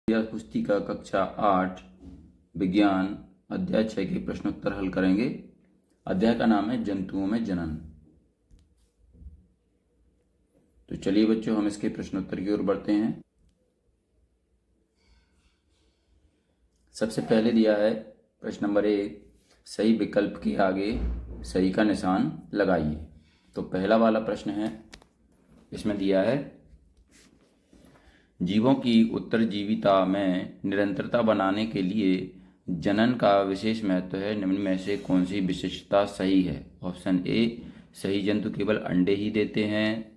यह पुस्तिका कक्षा 8 विज्ञान अध्याय 6 के प्रश्नोत्तर हल करेंगे। अध्याय का नाम है जंतुओं में जनन। तो चलिए बच्चों, हम इसके प्रश्नोत्तर की ओर बढ़ते हैं। सबसे पहले दिया है प्रश्न नंबर 1, सही विकल्प के आगे सही का निशान लगाइए। तो पहला वाला प्रश्न है, इसमें दिया है जीवों की उत्तरजीविता में निरंतरता बनाने के लिए जनन का विशेष महत्व है। निम्न में से कौन सी विशेषता सही है? ऑप्शन ए, सही जंतु केवल अंडे ही देते हैं।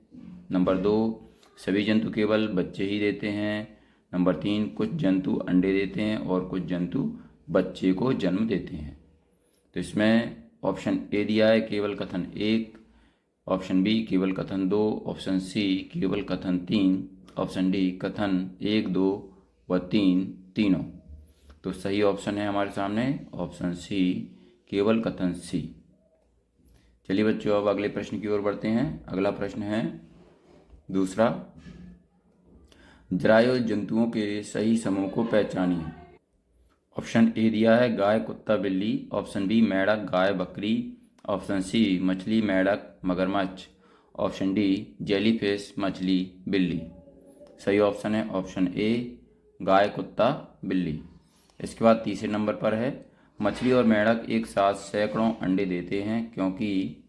नंबर 2, सभी जंतु केवल बच्चे ही देते हैं। नंबर 3, कुछ जंतु अंडे देते हैं और कुछ जंतु बच्चे को जन्म देते हैं। तो इसमें ऑप्शन ए दिया है केवल कथन 1, ऑप्शन बी केवल कथन 2, ऑप्शन सी केवल कथन 3, ऑप्शन डी कथन 1, 2 व 3 तीनों। तो सही ऑप्शन है हमारे सामने ऑप्शन सी, केवल कथन सी। चलिए बच्चों, अब अगले प्रश्न की ओर बढ़ते हैं। अगला प्रश्न है दूसरा, जरायुज जंतुओं के सही समूह को पहचानिए। ऑप्शन ए दिया है गाय, कुत्ता, बिल्ली। ऑप्शन बी मेंढक, गाय, बकरी। ऑप्शन सी मछली, मेंढक, मगरमच्छ। ऑप्शन डी जेलीफिश, मछली, बिल्ली। सही ऑप्शन है ऑप्शन ए, गाय, कुत्ता, बिल्ली। इसके बाद तीसरे नंबर पर है, मछली और मेंढक एक साथ सैकड़ों अंडे देते हैं क्योंकि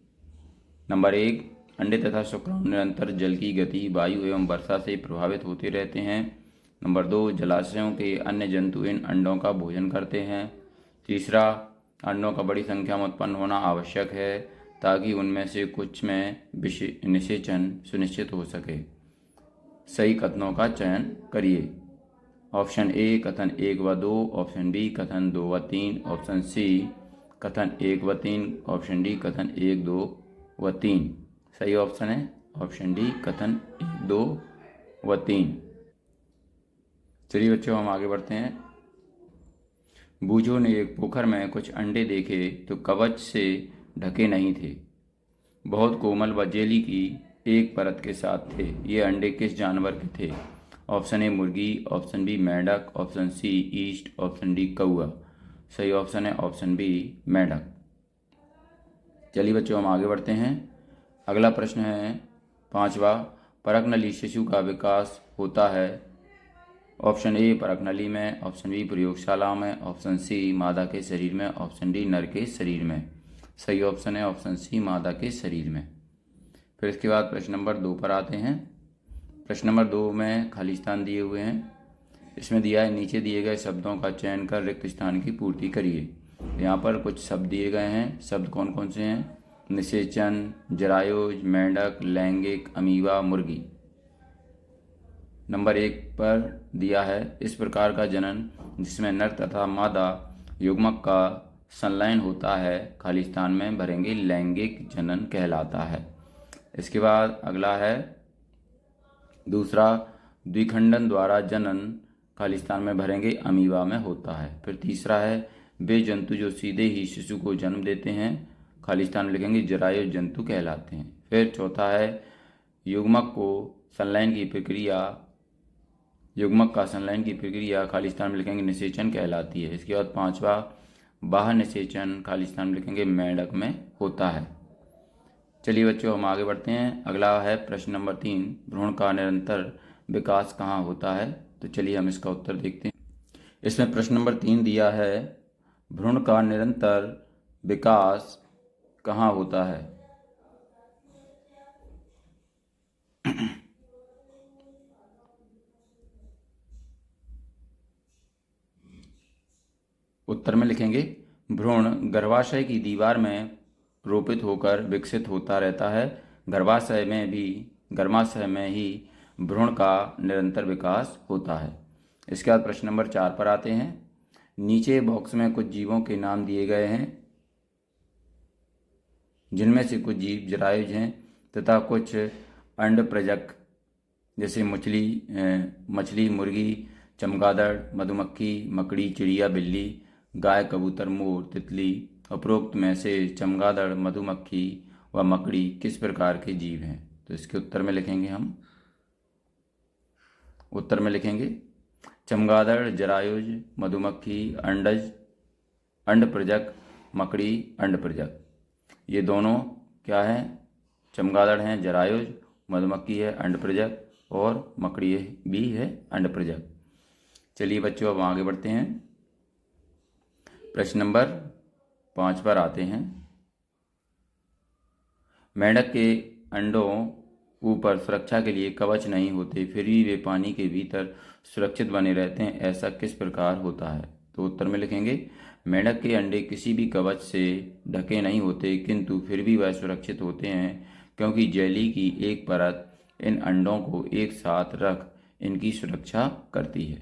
नंबर 1, अंडे तथा शुक्राणु निरंतर जल की गति, वायु एवं वर्षा से प्रभावित होते रहते हैं। नंबर 2, जलाशयों के अन्य जंतु इन अंडों का भोजन करते हैं। तीसरा, अंडों का बड़ी संख्या में उत्पन्न होना आवश्यक है ताकि उनमें से कुछ में निषेचन सुनिश्चित हो सके। सही कथनों का चयन करिए। ऑप्शन ए कथन 1 व 2, ऑप्शन बी कथन 2 व 3, ऑप्शन सी कथन 1 व 3, ऑप्शन डी कथन 1, 2 व 3। सही ऑप्शन है ऑप्शन डी, कथन 1, 2 व 3। चलिए बच्चों, हम आगे बढ़ते हैं। बूझो ने एक पोखर में कुछ अंडे देखे तो कवच से ढके नहीं थे, बहुत कोमल व जेली की एक परत के साथ थे। ये अंडे किस जानवर के थे? ऑप्शन ए मुर्गी, ऑप्शन बी मेंढक, option C east, option D कौआ। सही ऑप्शन है ऑप्शन बी, मेंढक। चलिए बच्चों, हम आगे बढ़ते हैं। अगला प्रश्न है पांचवा, परकनली शिशु का विकास होता है। ऑप्शन ए परकनली में, ऑप्शन बी प्रयोगशाला में, ऑप्शन सी मादा के शरीर में, ऑप्शन डी नर के शरीर में। सही ऑप्शन है ऑप्शन सी, मादा के शरीर में। फिर इसके बाद प्रश्न नंबर 2 पर आते हैं। प्रश्न नंबर 2 में खाली स्थान दिए हुए हैं। इसमें दिया है नीचे दिए गए शब्दों का चयन कर रिक्त स्थान की पूर्ति करिए। यहाँ पर कुछ शब्द दिए गए हैं। शब्द कौन कौन से हैं? निषेचन, जरायुज, मेंढक, लैंगिक, अमीबा, मुर्गी। नंबर 1 पर दिया है इस प्रकार का जनन जिसमें नर तथा मादा युग्मक का संलयन होता है, खाली स्थान में भरेंगे लैंगिक जनन कहलाता है। इसके बाद अगला है दूसरा, द्विखंडन द्वारा जनन, खाली स्थान में भरेंगे अमीबा में होता है। फिर तीसरा है वे जंतु जो सीधे ही शिशु को जन्म देते हैं, खाली स्थान में लिखेंगे जरायुज जंतु कहलाते हैं। फिर चौथा है युग्मक का संलयन की प्रक्रिया, खाली स्थान में लिखेंगे निषेचन कहलाती है। इसके बाद पांचवा, बाह्य निषेचन, खाली स्थान में लिखेंगे मेंढक में होता है। चलिए बच्चों, हम आगे बढ़ते हैं। अगला है प्रश्न नंबर 3, भ्रूण का निरंतर विकास कहाँ होता है? तो चलिए हम इसका उत्तर देखते हैं। इसमें प्रश्न नंबर 3 दिया है भ्रूण का निरंतर विकास कहाँ होता है? उत्तर में लिखेंगे भ्रूण गर्भाशय की दीवार में रोपित होकर विकसित होता रहता है। गर्भाशय में ही भ्रूण का निरंतर विकास होता है। इसके बाद प्रश्न नंबर 4 पर आते हैं। नीचे बॉक्स में कुछ जीवों के नाम दिए गए हैं जिनमें से कुछ जीव जरायुज हैं तथा कुछ अंडप्रजक जैसे मछली, मुर्गी, चमगादड़, मधुमक्खी, मकड़ी, चिड़िया, बिल्ली, गाय, कबूतर, मोर, तितली। उपरोक्त में से चमगादड़, मधुमक्खी व मकड़ी किस प्रकार के जीव हैं? तो इसके उत्तर में लिखेंगे चमगादड़, जरायुज, मधुमक्खी, अंडज, अंडप्रजक, मकड़ी, अंडप्रजक। ये दोनों क्या है? चमगादड़ हैं जरायुज, मधुमक्खी है अंडप्रजक और मकड़ी भी है अंडप्रजक। चलिए बच्चों अब आगे बढ़ते हैं। प्रश्न नंबर 5 पर आते हैं। मेंढक के अंडों ऊपर सुरक्षा के लिए कवच नहीं होते, फिर भी वे पानी के भीतर सुरक्षित बने रहते हैं, ऐसा किस प्रकार होता है? तो उत्तर में लिखेंगे, मेंढक के अंडे किसी भी कवच से ढके नहीं होते, किंतु फिर भी वह सुरक्षित होते हैं, क्योंकि जेली की एक परत इन अंडों को एक साथ रख इनकी सुरक्षा करती है।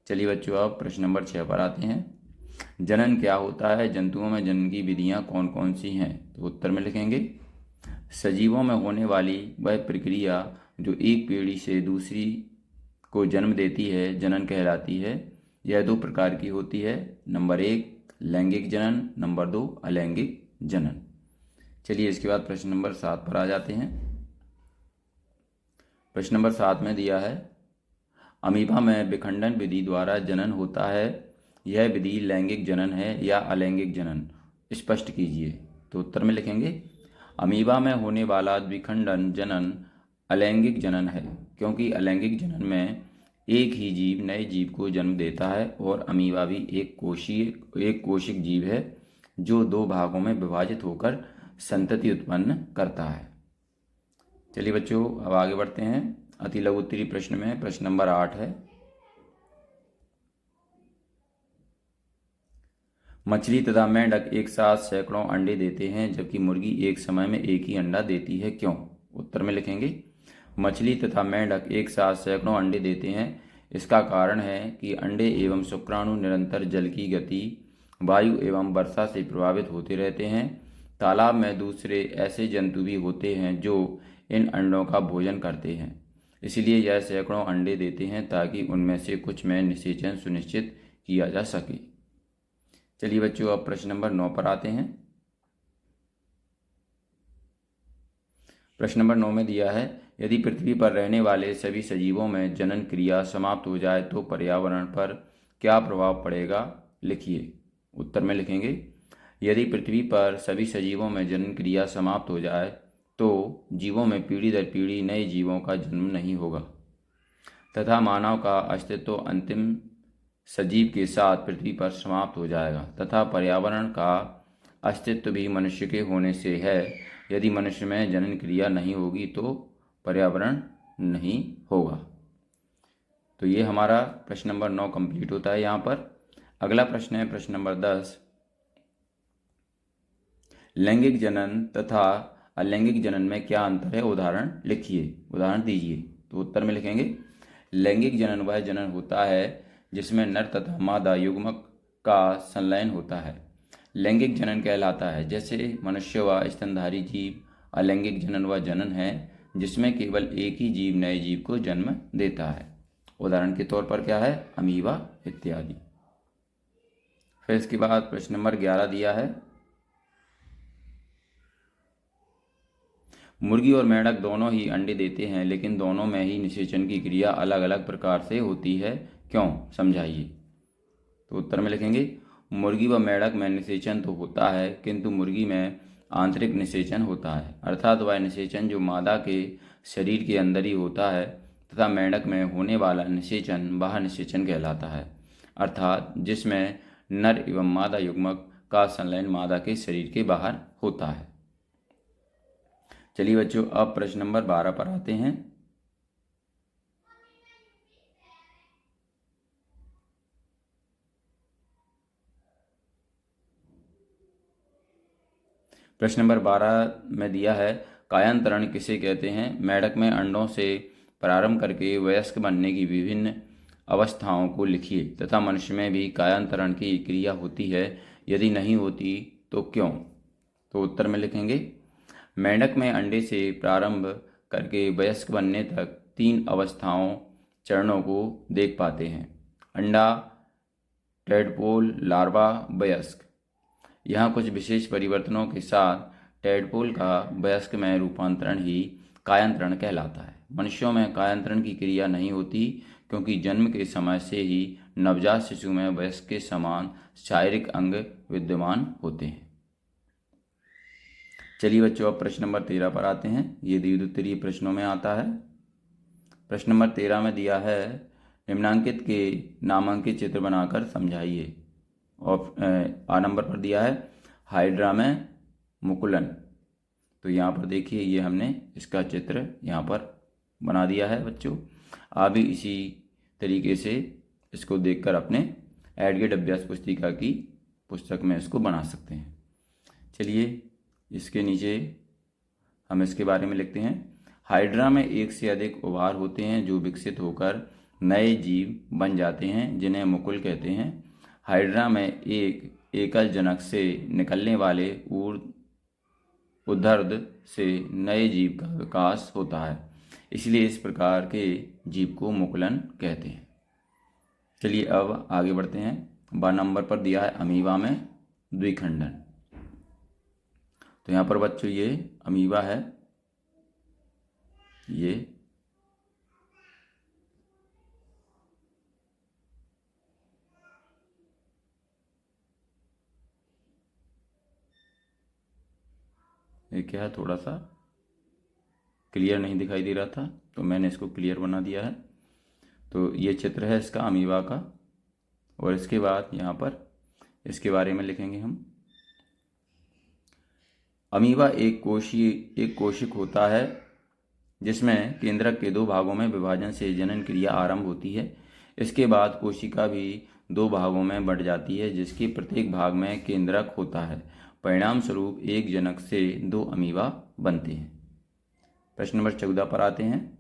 चलिए बच्चों अब प्रश्न नंबर 6 पर आते हैं। जनन क्या होता है? जंतुओं में जनन की विधियां कौन कौन सी हैं? तो उत्तर में लिखेंगे, सजीवों में होने वाली वह प्रक्रिया जो एक पीढ़ी से दूसरी को जन्म देती है जनन कहलाती है। यह 2 प्रकार की होती है, नंबर 1 लैंगिक जनन, नंबर 2 अलैंगिक जनन। चलिए इसके बाद प्रश्न नंबर 7 पर आ जाते हैं। प्रश्न नंबर 7 में दिया है, अमीबा में विखंडन विधि द्वारा जनन होता है, यह विधि लैंगिक जनन है या अलैंगिक जनन? स्पष्ट कीजिए। तो उत्तर में लिखेंगे, अमीबा में होने वाला विखंडन जनन अलैंगिक जनन है, क्योंकि अलैंगिक जनन में एक ही जीव नए जीव को जन्म देता है और अमीबा भी एक कोशिक जीव है जो 2 भागों में विभाजित होकर संतति उत्पन्न करता है। चलिए बच्चों अब आगे बढ़ते हैं। अति लघु उत्तरीय प्रश्न में प्रश्न नंबर 8 है, मछली तथा मेंढक एक साथ सैकड़ों अंडे देते हैं, जबकि मुर्गी एक समय में एक ही अंडा देती है, क्यों? उत्तर में लिखेंगे, मछली तथा मेंढक एक साथ सैकड़ों अंडे देते हैं। इसका कारण है कि अंडे एवं शुक्राणु निरंतर जल की गति, वायु एवं वर्षा से प्रभावित होते रहते हैं। तालाब में दूसरे ऐसे जंतु भी होते हैं जो इन अंडों का भोजन करते हैं, इसलिए यह सैकड़ों अंडे देते हैं ताकि उनमें से कुछ में निषेचन सुनिश्चित किया जा सके। चलिए बच्चों अब प्रश्न नंबर 9 पर आते हैं। प्रश्न नंबर 9 में दिया है, यदि पृथ्वी पर रहने वाले सभी सजीवों में जनन क्रिया समाप्त हो जाए तो पर्यावरण पर क्या प्रभाव पड़ेगा? लिखिए। उत्तर में लिखेंगे, यदि पृथ्वी पर सभी सजीवों में जनन क्रिया समाप्त हो जाए तो जीवों में पीढ़ी दर पीढ़ी नए जीवों का जन्म नहीं होगा तथा मानव का अस्तित्व अंतिम सजीव के साथ पृथ्वी पर समाप्त हो जाएगा तथा पर्यावरण का अस्तित्व भी मनुष्य के होने से है। यदि मनुष्य में जनन क्रिया नहीं होगी तो पर्यावरण नहीं होगा। तो ये हमारा प्रश्न नंबर 9 कंप्लीट होता है यहाँ पर। अगला प्रश्न है प्रश्न नंबर 10, लैंगिक जनन तथा अलैंगिक जनन में क्या अंतर है? उदाहरण लिखिए, उदाहरण दीजिए। तो उत्तर में लिखेंगे, लैंगिक जनन वह जनन होता है जिसमें नर तथा मादा युग्मक का संलयन होता है, लैंगिक जनन कहलाता है। जैसे मनुष्य व स्तनधारी जीव। अलैंगिक जनन वह जनन है जिसमें केवल एक ही जीव नए जीव को जन्म देता है, उदाहरण के तौर पर क्या है? अमीबा इत्यादि। फिर इसके बाद प्रश्न नंबर 11 दिया है, मुर्गी और मेंढक दोनों ही अंडे देते हैं, लेकिन दोनों में ही निषेचन की क्रिया अलग अलग प्रकार से होती है, क्यों? समझाइए। तो उत्तर में लिखेंगे, मुर्गी व मेंढक में निषेचन तो होता है, किंतु मुर्गी में आंतरिक निषेचन होता है, अर्थात वह निषेचन जो मादा के शरीर के अंदर ही होता है, तथा मेंढक में होने वाला निषेचन बाह्य निषेचन कहलाता है, अर्थात जिसमें नर एवं मादा युग्मक का संलयन मादा के शरीर के बाहर होता है। चलिए बच्चों अब प्रश्न नंबर 12 पर आते हैं। प्रश्न नंबर 12 में दिया है, कायांतरण किसे कहते हैं? मेंढक में अंडों से प्रारंभ करके वयस्क बनने की विभिन्न अवस्थाओं को लिखिए तथा मनुष्य में भी कायांतरण की क्रिया होती है, यदि नहीं होती तो क्यों? तो उत्तर में लिखेंगे, मेंढक में अंडे से प्रारंभ करके वयस्क बनने तक 3 अवस्थाओं चरणों को देख पाते हैं, अंडा, टैडपोल, लार्वा, वयस्क। यहाँ कुछ विशेष परिवर्तनों के साथ टैडपोल का वयस्क में रूपांतरण ही कायांतरण कहलाता है। मनुष्यों में कायांतरण की क्रिया नहीं होती क्योंकि जन्म के समय से ही नवजात शिशु में वयस्क के समान शारीरिक अंग विद्यमान होते हैं। चलिए बच्चों, अब प्रश्न नंबर 13 पर आते हैं। ये द्विउत्तरीय प्रश्नों में आता है। प्रश्न नंबर 13 में दिया है, निम्नांकित के नामांकित चित्र बनाकर समझाइए। और आ नंबर पर दिया है हाइड्रा में मुकुलन। तो यहाँ पर देखिए, ये हमने इसका चित्र यहाँ पर बना दिया है बच्चों। आप भी इसी तरीके से इसको देखकर अपने एडगेट अभ्यास पुस्तिका की पुस्तक में इसको बना सकते हैं। चलिए, इसके नीचे हम इसके बारे में लिखते हैं। हाइड्रा में एक से अधिक ओभार होते हैं जो विकसित होकर नए जीव बन जाते हैं, जिन्हें मुकुल कहते हैं। हाइड्रा में एक एकल जनक से निकलने वाले उदर्द से नए जीव का विकास होता है, इसलिए इस प्रकार के जीव को मुकुलन कहते हैं। चलिए अब आगे बढ़ते हैं। 12 नंबर पर दिया है अमीबा में द्विखंडन। तो यहाँ पर बच्चों ये अमीबा है, ये क्या है, थोड़ा सा क्लियर नहीं दिखाई दे रहा था तो मैंने इसको क्लियर बना दिया है। तो ये चित्र है इसका अमीबा का। और इसके बाद यहाँ पर इसके बारे में लिखेंगे हम। अमीबा एक कोशिक होता है जिसमें केंद्रक के 2 भागों में विभाजन से जनन क्रिया आरंभ होती है। इसके बाद कोशिका भी 2 भागों में बढ़ जाती है, जिसके प्रत्येक भाग में केंद्रक होता है। परिणाम स्वरूप एक जनक से 2 अमीबा बनते हैं। प्रश्न नंबर 14 पर आते हैं।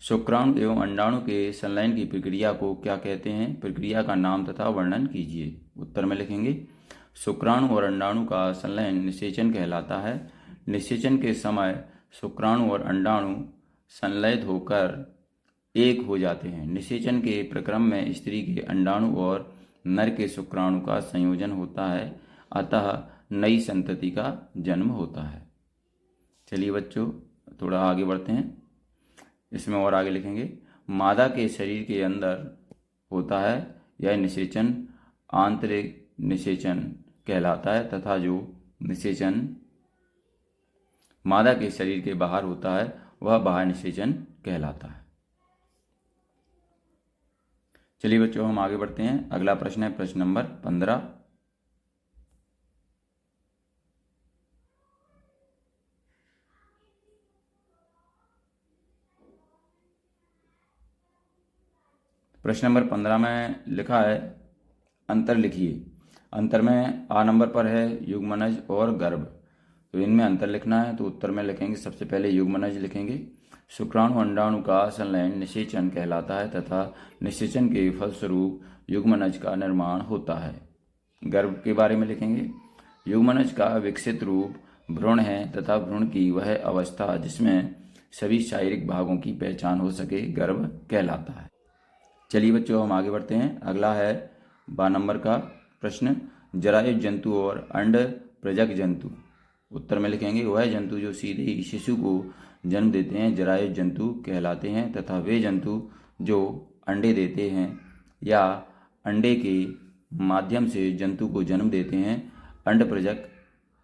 शुक्राणु एवं अंडाणु के संलयन की प्रक्रिया को क्या कहते हैं? प्रक्रिया का नाम तथा वर्णन कीजिए। उत्तर में लिखेंगे, शुक्राणु और अंडाणु का संलयन निषेचन कहलाता है। निषेचन के समय शुक्राणु और अंडाणु संलयित होकर एक हो जाते हैं। निषेचन के प्रक्रम में स्त्री के अंडाणु और नर के शुक्राणु का संयोजन होता है, अतः नई संतति का जन्म होता है। चलिए बच्चों, थोड़ा आगे बढ़ते हैं। इसमें और आगे लिखेंगे, मादा के शरीर के अंदर होता है यह निषेचन आंतरिक निषेचन कहलाता है, तथा जो निषेचन मादा के शरीर के बाहर होता है वह बाह्य निषेचन कहलाता है। चलिए बच्चों, हम आगे बढ़ते हैं। अगला प्रश्न है प्रश्न नंबर 15। प्रश्न नंबर 15 में लिखा है, अंतर लिखिए। अंतर में आ नंबर पर है युग्मनज और गर्भ। तो इनमें अंतर लिखना है, तो उत्तर में लिखेंगे, सबसे पहले युग्मनज लिखेंगे। शुक्राणु अंडाणु का संलयन निषेचन कहलाता है तथा निषेचन के फलस्वरूप युग्मनज का निर्माण होता है। गर्भ के बारे में लिखेंगे, युग्मनज का विकसित रूप भ्रूण है तथा भ्रूण की वह अवस्था जिसमें सभी शारीरिक भागों की पहचान हो सके गर्भ कहलाता है। चलिए बच्चों, हम आगे बढ़ते हैं। अगला है 12 नंबर का प्रश्न, जरायुज जंतु और अंड प्रजक जंतु। उत्तर में लिखेंगे, वह जंतु जो सीधे ही शिशु को जन्म देते हैं जरायुज जंतु कहलाते हैं, तथा वे जंतु जो अंडे देते हैं या अंडे के माध्यम से जंतु को जन्म देते हैं अंड प्रजक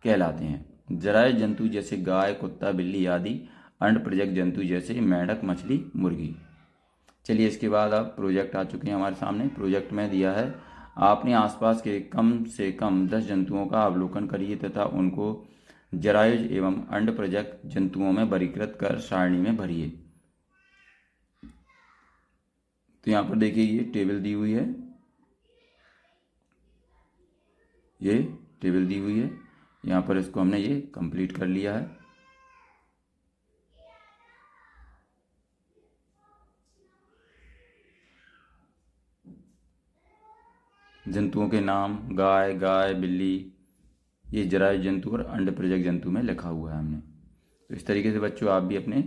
कहलाते हैं। जरायुज जंतु जैसे गाय, कुत्ता, बिल्ली आदि, अंड प्रजक जंतु जैसे मेंढक, मछली, मुर्गी। चलिए, इसके बाद अब प्रोजेक्ट आ चुके हैं हमारे सामने। प्रोजेक्ट में दिया है, आपने आसपास के कम से कम 10 जंतुओं का अवलोकन करिए तथा उनको जरायुज एवं अंड प्रजक जंतुओं में वर्गीकृत कर सारणी में भरिए। तो यहाँ पर देखिए, ये टेबल दी हुई है, ये टेबल दी हुई है। यहाँ पर इसको हमने ये कंप्लीट कर लिया है। जंतुओं के नाम गाय, बिल्ली, ये जरायुज जंतु और अंड प्रजक जंतु में लिखा हुआ है हमने। तो इस तरीके से बच्चों आप भी अपने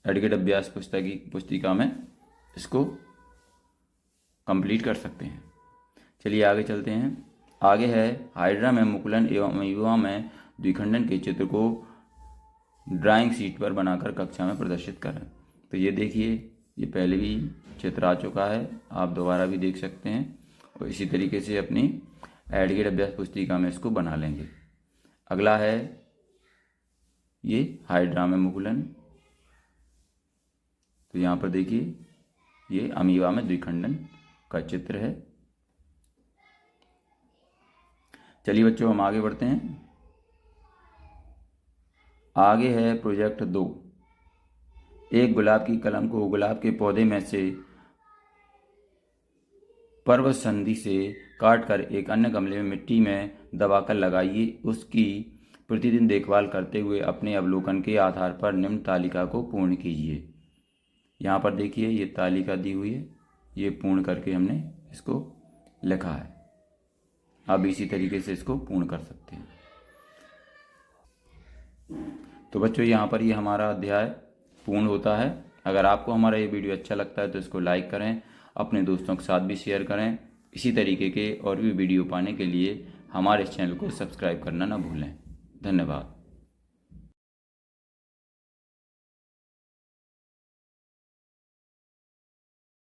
एडगेट अभ्यास पुस्तिका में इसको कंप्लीट कर सकते हैं। चलिए आगे चलते हैं। आगे है, हाइड्रा में मुकुलन एवं अमीबा में द्विखंडन के चित्र को ड्राइंग शीट पर बनाकर कक्षा में प्रदर्शित करें। तो ये देखिए, ये पहले भी चित्र आ चुका है, आप दोबारा भी देख सकते हैं। और इसी तरीके से अपनी एडगेट अभ्यास पुस्तिका में इसको बना लेंगे। अगला है ये हाइड्रा में मुकुलन। तो यहाँ पर देखिए, ये अमीबा में द्विखंडन का चित्र है। चलिए बच्चों, हम आगे बढ़ते हैं। आगे है प्रोजेक्ट 2। एक गुलाब की कलम को गुलाब के पौधे में से पर्व संधि से काटकर एक अन्य गमले में मिट्टी में दबाकर लगाइए। उसकी प्रतिदिन देखभाल करते हुए अपने अवलोकन के आधार पर निम्न तालिका को पूर्ण कीजिए। यहाँ पर देखिए, ये तालिका दी हुई है, ये पूर्ण करके हमने इसको लिखा है। आप इसी तरीके से इसको पूर्ण कर सकते हैं। तो बच्चों, यहाँ पर ये हमारा अध्याय पूर्ण होता है। अगर आपको हमारा ये वीडियो अच्छा लगता है तो इसको लाइक करें, अपने दोस्तों के साथ भी शेयर करें। इसी तरीके के और भी वीडियो पाने के लिए हमारे इस चैनल को सब्सक्राइब करना ना भूलें। धन्यवाद।